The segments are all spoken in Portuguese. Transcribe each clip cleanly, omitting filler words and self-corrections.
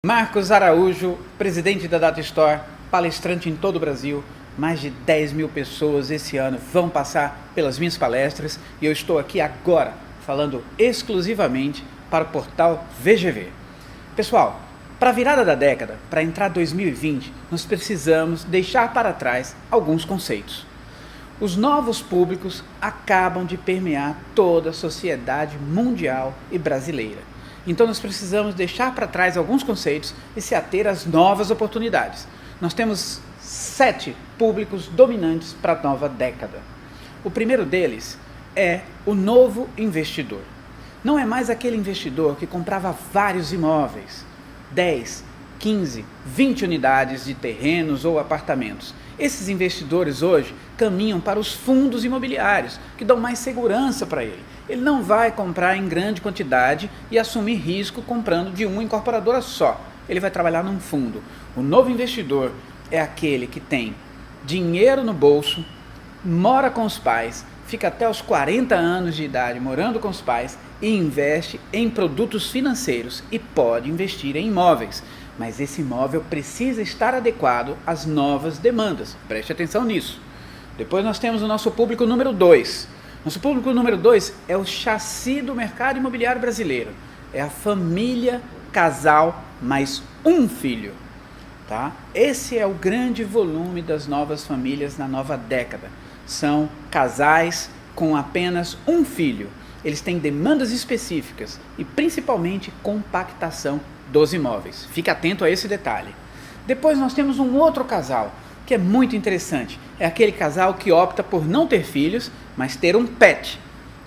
Marcos Araújo, presidente da Data Store, palestrante em todo o Brasil. Mais de 10 mil pessoas esse ano vão passar pelas minhas palestras e eu estou aqui agora falando exclusivamente para o portal VGV. Pessoal, para a virada da década, para entrar 2020, nós precisamos deixar para trás alguns conceitos. Os novos públicos acabam de permear toda a sociedade mundial e brasileira. Então nós precisamos deixar para trás alguns conceitos e se ater às novas oportunidades. Nós temos 7 públicos dominantes para a nova década. O primeiro deles é o novo investidor. Não é mais aquele investidor que comprava vários imóveis, 10, 15, 20 unidades de terrenos ou apartamentos. Esses investidores hoje caminham para os fundos imobiliários, que dão mais segurança para ele. Ele não vai comprar em grande quantidade e assumir risco comprando de uma incorporadora só. Ele vai trabalhar num fundo. O novo investidor é aquele que tem dinheiro no bolso, mora com os pais, fica até os 40 anos de idade morando com os pais e investe em produtos financeiros e pode investir em imóveis. Mas esse imóvel precisa estar adequado às novas demandas. Preste atenção nisso. Depois nós temos o nosso público número 2. Nosso público número 2 é o chassi do mercado imobiliário brasileiro. É a família, casal, mais um filho. Tá? Esse é o grande volume das novas famílias na nova década. São casais com apenas um filho. Eles têm demandas específicas e principalmente compactação dos imóveis. Fique atento a esse detalhe. Depois nós temos um outro casal que é muito interessante. É aquele casal que opta por não ter filhos, mas ter um pet.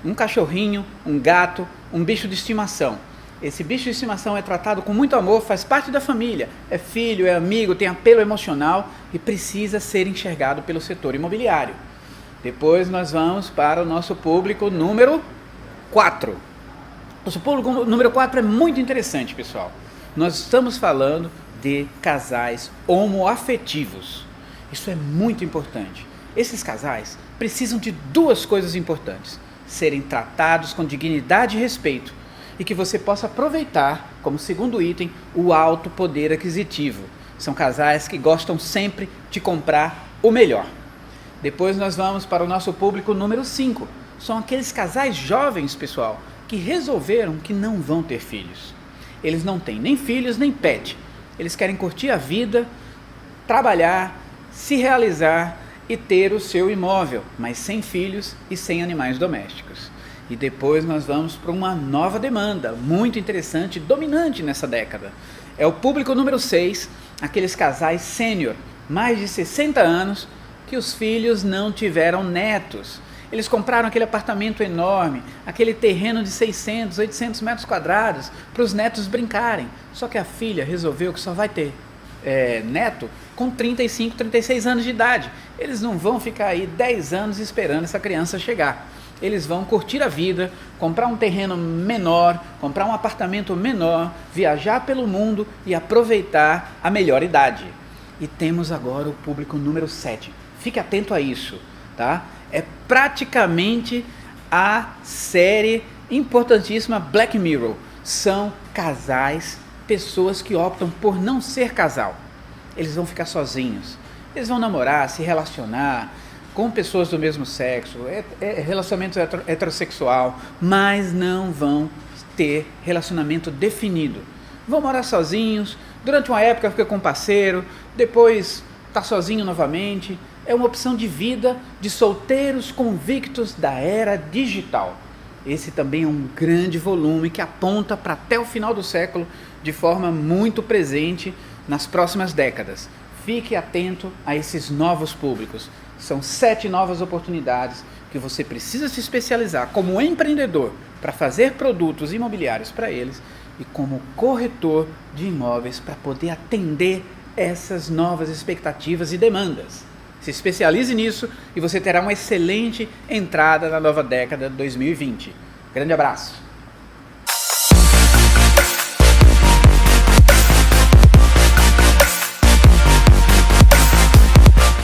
Um cachorrinho, um gato, um bicho de estimação. Esse bicho de estimação é tratado com muito amor, faz parte da família. É filho, é amigo, tem apelo emocional e precisa ser enxergado pelo setor imobiliário. Depois nós vamos para o nosso público número 4. Nosso público número 4 é muito interessante, pessoal. Nós estamos falando de casais homoafetivos. Isso é muito importante. Esses casais precisam de duas coisas importantes: serem tratados com dignidade e respeito, e que você possa aproveitar, como segundo item, o alto poder aquisitivo. São casais que gostam sempre de comprar o melhor. Depois nós vamos para o nosso público número 5. São aqueles casais jovens, pessoal, que resolveram que não vão ter filhos. Eles não têm nem filhos nem pet. Eles querem curtir a vida, trabalhar, se realizar e ter o seu imóvel, mas sem filhos e sem animais domésticos. E depois nós vamos para uma nova demanda, muito interessante, dominante nessa década. É o público número 6, aqueles casais sênior, mais de 60 anos, que os filhos não tiveram netos. Eles compraram aquele apartamento enorme, aquele terreno de 600, 800 metros quadrados, para os netos brincarem. Só que a filha resolveu que só vai ter neto com 35, 36 anos de idade. Eles não vão ficar aí 10 anos esperando essa criança chegar. Eles vão curtir a vida, comprar um terreno menor, comprar um apartamento menor, viajar pelo mundo e aproveitar a melhor idade. E temos agora o público número 7. Fique atento a isso, tá? É praticamente a série importantíssima Black Mirror. São casais, pessoas que optam por não ser casal. Eles vão ficar sozinhos. Eles vão namorar, se relacionar com pessoas do mesmo sexo, relacionamento heterossexual, mas não vão ter relacionamento definido. Vão morar sozinhos, durante uma época fica com um parceiro, depois está sozinho novamente. É uma opção de vida de solteiros convictos da era digital. Esse também é um grande volume que aponta para até o final do século de forma muito presente nas próximas décadas. Fique atento a esses novos públicos. São 7 novas oportunidades que você precisa se especializar como empreendedor para fazer produtos imobiliários para eles e como corretor de imóveis para poder atender essas novas expectativas e demandas. Se especialize nisso e você terá uma excelente entrada na nova década de 2020. Grande abraço!